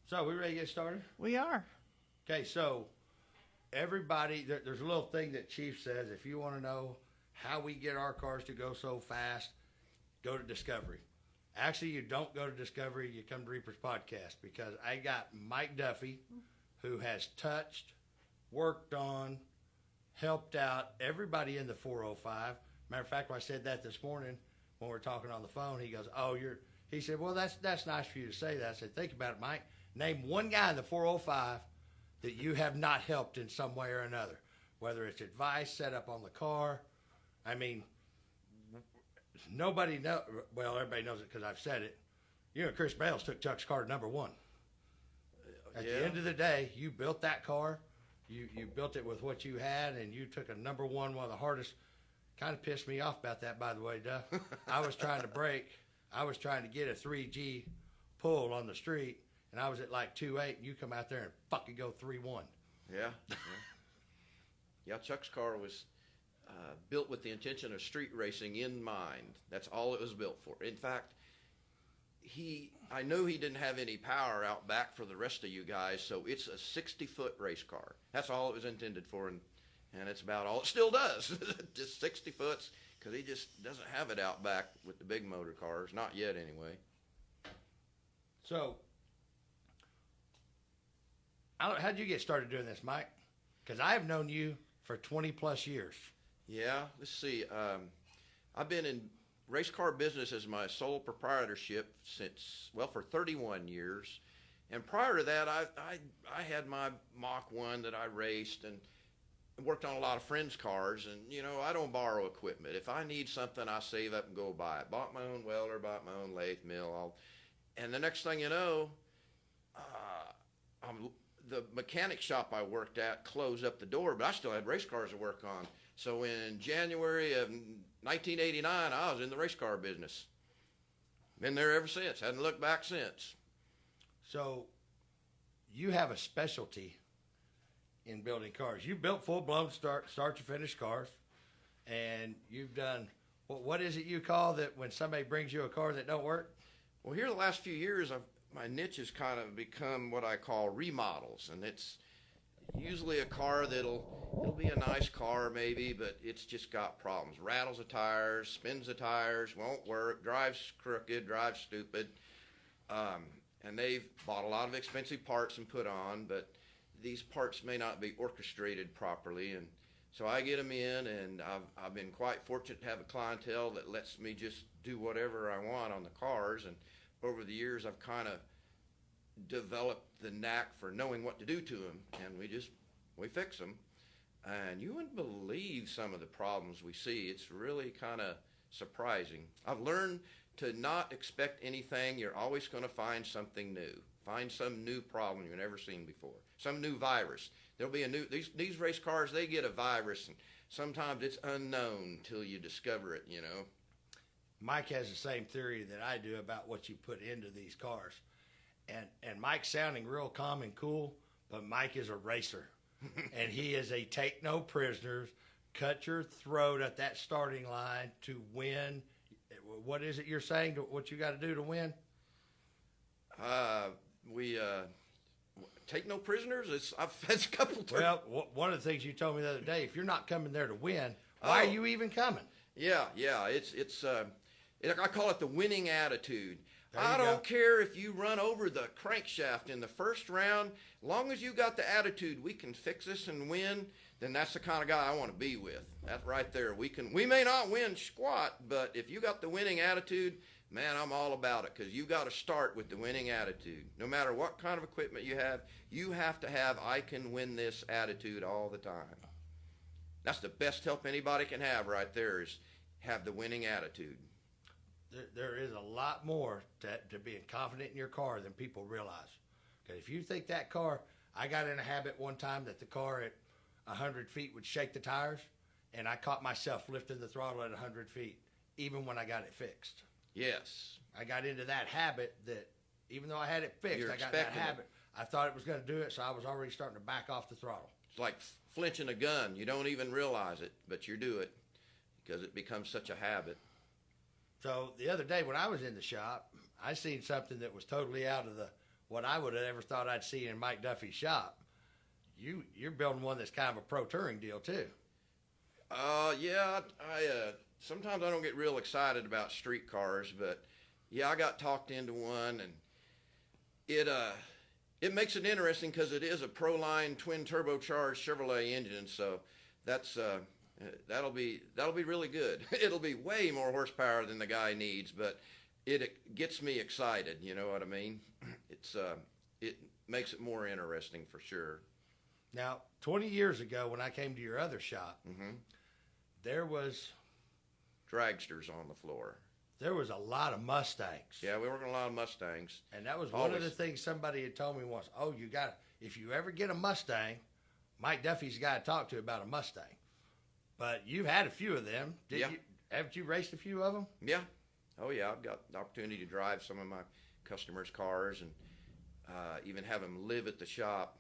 So, we ready to get started? We are. Okay, so everybody, there's a little thing that Chief says. If you want to know how we get our cars to go so fast, go to Discovery. Actually, you don't go to Discovery, you come to Reaper's Podcast, because I got Mike Duffy, who has touched, worked on, helped out everybody in the 405. Matter of fact, when I said that this morning when we were talking on the phone, he goes, he said, well, that's nice for you to say that. I said, think about it, Mike. Name one guy in the 405 that you have not helped in some way or another, whether it's advice, set up on the car. I mean, nobody knows. Well, everybody knows it because I've said it. You and Chris Bales took Chuck's car to number one. At the end of the day, you built that car. You built it with what you had, and you took a number one of the hardest. Kind of pissed me off about that, by the way, Duff. I was trying to brake. I was trying to get a 3G pull on the street, and I was at like 2.8, and you come out there and fucking go 3.1. Yeah, Chuck's car was built with the intention of street racing in mind. That's all it was built for. In fact, I know he didn't have any power out back for the rest of you guys, so it's a 60-foot race car. That's all it was intended for, and it's about all it still does. Just 60 foots, because he just doesn't have it out back with the big motor cars. Not yet, anyway. So, how'd you get started doing this, Mike? Because I have known you for 20-plus years. Yeah, let's see. I've been in race car business as my sole proprietorship for 31 years. And prior to that, I had my Mach 1 that I raced and worked on a lot of friends' cars. And, I don't borrow equipment. If I need something, I save up and go buy it. Bought my own welder, bought my own lathe mill. And the next thing you know, the mechanic shop I worked at closed up the door, but I still had race cars to work on. So in January of 1989, I was in the race car business. Been there ever since. Hadn't looked back since. So you have a specialty in building cars. You built full-blown start to finish cars, and you've done, what is it you call that when somebody brings you a car that don't work? Well, here the last few years, my niche has kind of become what I call remodels, and it's usually a car it'll be a nice car maybe, but it's just got problems. Rattles the tires, spins the tires, won't work, drives crooked, drives stupid. And they've bought a lot of expensive parts and put on, but these parts may not be orchestrated properly. And so I get them in, and I've been quite fortunate to have a clientele that lets me just do whatever I want on the cars. And over the years, I've kind of developed the knack for knowing what to do to them, and we fix them. And you wouldn't believe some of the problems we see. It's really kind of surprising. I've learned to not expect anything. You're always going to find something new. Find some new problem you've never seen before. Some new virus. There'll be these race cars, they get a virus, and sometimes it's unknown till you discover it, Mike has the same theory that I do about what you put into these cars. And Mike's sounding real calm and cool, but Mike is a racer. And he is a take no prisoners, cut your throat at that starting line to win. What is it you're saying, what you got to do to win? We take no prisoners? I've had a couple times. Well, one of the things you told me the other day, if you're not coming there to win, why are you even coming? Yeah, I call it the winning attitude. I don't care if you run over the crankshaft in the first round. Long as you got the attitude, we can fix this and win, then that's the kind of guy I want to be with. That right there. We may not win squat, but if you got the winning attitude, man, I'm all about it, because you got to start with the winning attitude. No matter what kind of equipment you have to have I can win this attitude all the time. That's the best help anybody can have right there, is have the winning attitude. There is a lot more to being confident in your car than people realize. Because if you think that car, I got in a habit one time that the car at 100 feet would shake the tires, and I caught myself lifting the throttle at 100 feet, even when I got it fixed. Yes. I got into that habit that even though I had it fixed, I got that habit. I thought it was going to do it, so I was already starting to back off the throttle. It's like flinching a gun. You don't even realize it, but you do it because it becomes such a habit. So the other day when I was in the shop, I seen something that was totally out of what I would have ever thought I'd see in Mike Duffy's shop. You're building one that's kind of a pro touring deal too. Yeah, I sometimes I don't get real excited about street cars, but yeah, I got talked into one, and it makes it interesting because it is a Proline twin turbocharged Chevrolet engine, so that's that'll be really good. It'll be way more horsepower than the guy needs, but it gets me excited. You know what I mean? It makes it more interesting for sure. Now, 20 years ago, when I came to your other shop, there was dragsters on the floor. There was a lot of Mustangs. Yeah, we worked on a lot of Mustangs. And that was one of the things somebody had told me once. Oh, if you ever get a Mustang, Mike Duffy's the guy to talk to about a Mustang. But you've had a few of them. Haven't you raced a few of them? Yeah. Oh, yeah. I've got the opportunity to drive some of my customers' cars and even have them live at the shop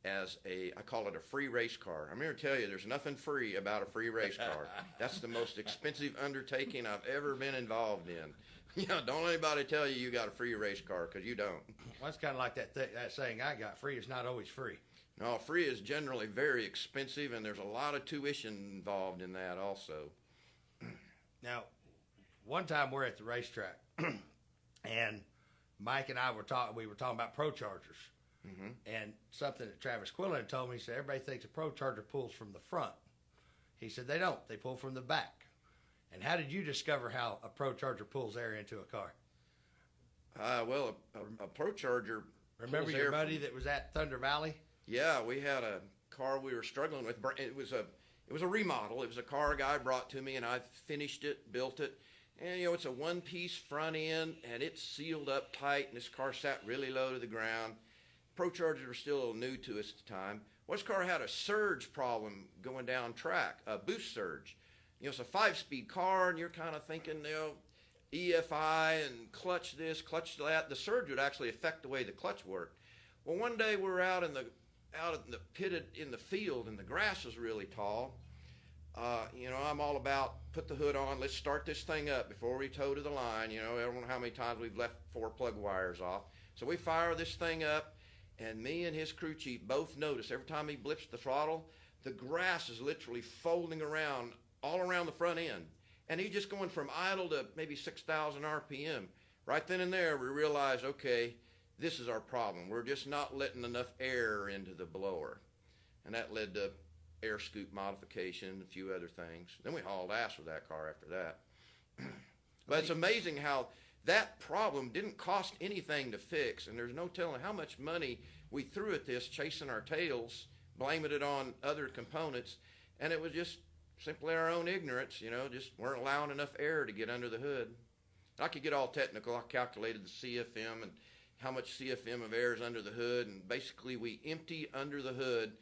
as I call it a free race car. I'm here to tell you, there's nothing free about a free race car. That's the most expensive undertaking I've ever been involved in. Don't anybody tell you got a free race car, because you don't. Well, it's kind of like that saying I got, free is not always free. No, free is generally very expensive, and there's a lot of tuition involved in that also. Now, one time we're at the racetrack, and Mike and I were talking about Pro Chargers. And something that Travis Quillen told me, he said, everybody thinks a Pro Charger pulls from the front. He said, they don't. They pull from the back. And how did you discover how a Pro Charger pulls air into a car? Well, a Pro Charger Remember your buddy that was at Thunder Valley? Yeah, we had a car we were struggling with. It was a remodel. It was a car a guy brought to me, and I finished it, built it. And, it's a one-piece front end, and it's sealed up tight, and this car sat really low to the ground. Pro Chargers were still a little new to us at the time. Well, this car had a surge problem going down track, a boost surge. It's a 5-speed car, and you're kind of thinking, EFI and clutch this, clutch that. The surge would actually affect the way the clutch worked. Well, one day we're out in the pit in the field, and the grass is really tall. I'm all about put the hood on, let's start this thing up before we tow to the line. I don't know how many times we've left 4 plug wires off. So we fire this thing up. And me and his crew chief both notice every time he blips the throttle, the grass is literally folding around all around the front end. And he's just going from idle to maybe 6,000 RPM. Right then and there, we realized, okay, this is our problem. We're just not letting enough air into the blower. And that led to air scoop modification, a few other things. Then we hauled ass with that car after that. But it's amazing how that problem didn't cost anything to fix, and there's no telling how much money we threw at this, chasing our tails, blaming it on other components, and it was just simply our own ignorance, just weren't allowing enough air to get under the hood. I could get all technical. I calculated the CFM and how much CFM of air is under the hood, and basically we empty under the hood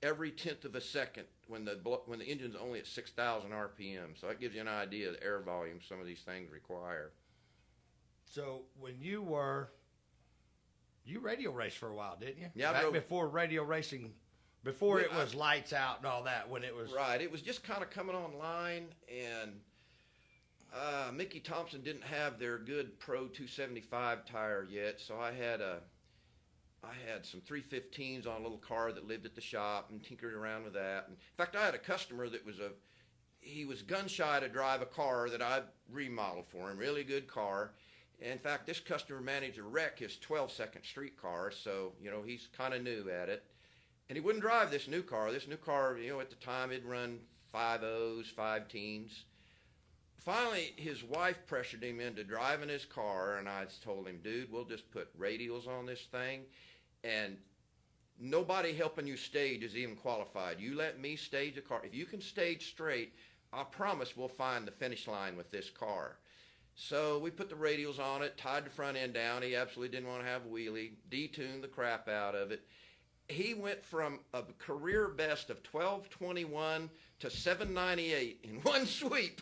every 1/10 of a second when the engine's only at 6,000 RPM. So that gives you an idea of the air volume some of these things require. So when you radio raced for a while, didn't you? Yeah. Back before radio racing, it was lights out and all that, when it was... Right. It was just kind of coming online, and Mickey Thompson didn't have their good Pro 275 tire yet, so I had some 315s on a little car that lived at the shop and tinkered around with that. And in fact, I had a customer that he was gun shy to drive a car that I remodeled for him, really good car. In fact, this customer managed to wreck his 12-second street car, so, he's kind of new at it. And he wouldn't drive this new car. This new car, at the time, it'd run 5.0s, 5-teens. Finally, his wife pressured him into driving his car, and I told him, dude, we'll just put radials on this thing, and nobody helping you stage is even qualified. You let me stage a car. If you can stage straight, I promise we'll find the finish line with this car. So we put the radials on it, tied the front end down. He absolutely didn't want to have a wheelie, detuned the crap out of it. He went from a career best of 1221 to 798 in one sweep.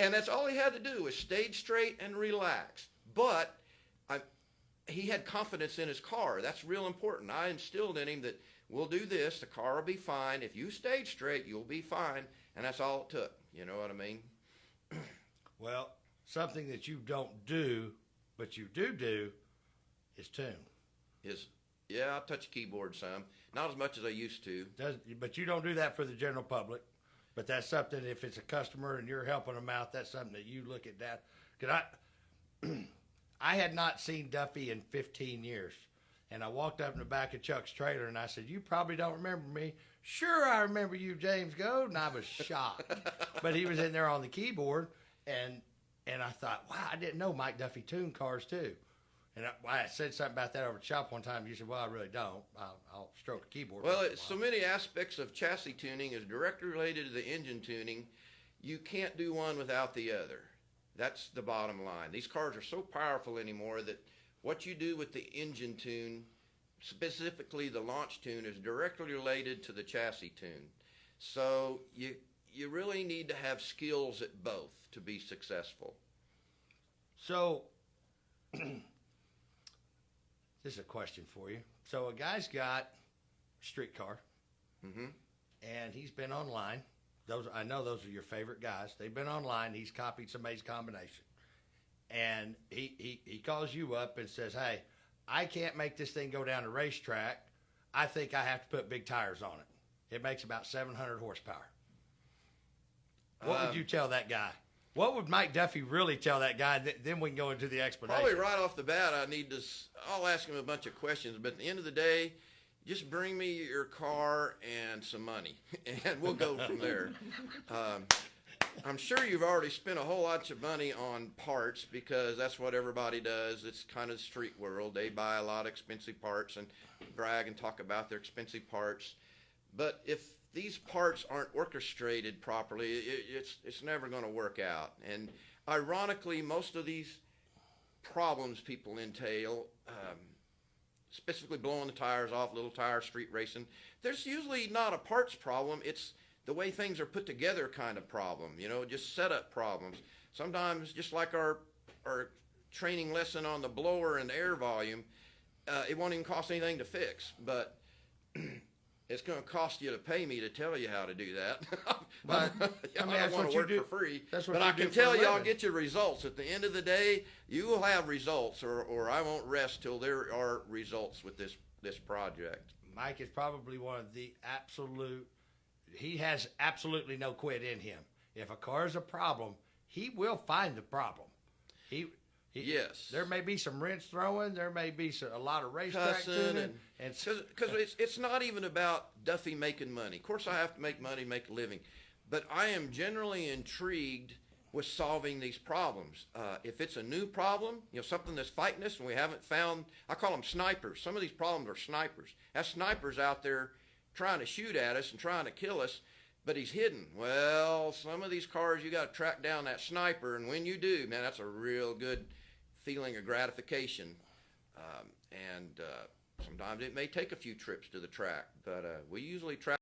And that's all he had to do was stage straight and relax. But he had confidence in his car. That's real important. I instilled in him that we'll do this, the car will be fine. If you stage straight, you'll be fine. And that's all it took. You know what I mean? Well, something that you don't do, but you do is tune. Yeah, I touch the keyboard some. Not as much as I used to. But you don't do that for the general public. But that's something, if it's a customer and you're helping them out, that's something that you look at that. Because I had not seen Duffy in 15 years. And I walked up in the back of Chuck's trailer and I said, "You probably don't remember me." "Sure, I remember you, James Goad." And I was shocked. But he was in there on the keyboard. And I thought, wow, I didn't know Mike Duffy tuned cars too. And I said something about that over at the shop one time. You said, "Well, I really don't. I'll stroke a keyboard." Well, so many aspects of chassis tuning is directly related to the engine tuning. You can't do one without the other. That's the bottom line. These cars are so powerful anymore that what you do with the engine tune, specifically the launch tune, is directly related to the chassis tune. So you really need to have skills at both to be successful. So this is a question for you. So a guy's got a street car, and he's been online. I know those are your favorite guys. They've been online. He's copied somebody's combination. And he calls you up and says, "Hey, I can't make this thing go down the racetrack. I think I have to put big tires on it. It makes about 700 horsepower." What would you tell that guy? What would Mike Duffy really tell that guy? Then we can go into the explanation. Probably right off the bat, I'll ask him a bunch of questions. But at the end of the day, just bring me your car and some money, and we'll go from there. I'm sure you've already spent a whole lot of money on parts because that's what everybody does. It's kind of the street world. They buy a lot of expensive parts and brag and talk about their expensive parts. But if these parts aren't orchestrated properly, it's never going to work out. And ironically, most of these problems people entail, specifically blowing the tires off, little tire street racing, there's usually not a parts problem. It's the way things are put together kind of problem, just setup problems. Sometimes, just like our training lesson on the blower and air volume, it won't even cost anything to fix, but it's going to cost you to pay me to tell you how to do that. But, I don't want to work for free, but I can tell you I'll get you results. At the end of the day, you will have results, or I won't rest till there are results with this project. Mike is probably one of the he has absolutely no quit in him. If a car is a problem, he will find the problem. Yes. There may be some wrench throwing. There may be a lot of racetrack tuning. Because it's not even about Duffy making money. Of course, I have to make money, make a living. But I am generally intrigued with solving these problems. If it's a new problem, something that's fighting us and we haven't found, I call them snipers. Some of these problems are snipers. That sniper's out there trying to shoot at us and trying to kill us, but he's hidden. Well, some of these cars, you got to track down that sniper, and when you do, man, that's a real good feeling of gratification. And sometimes it may take a few trips to the track, but we usually track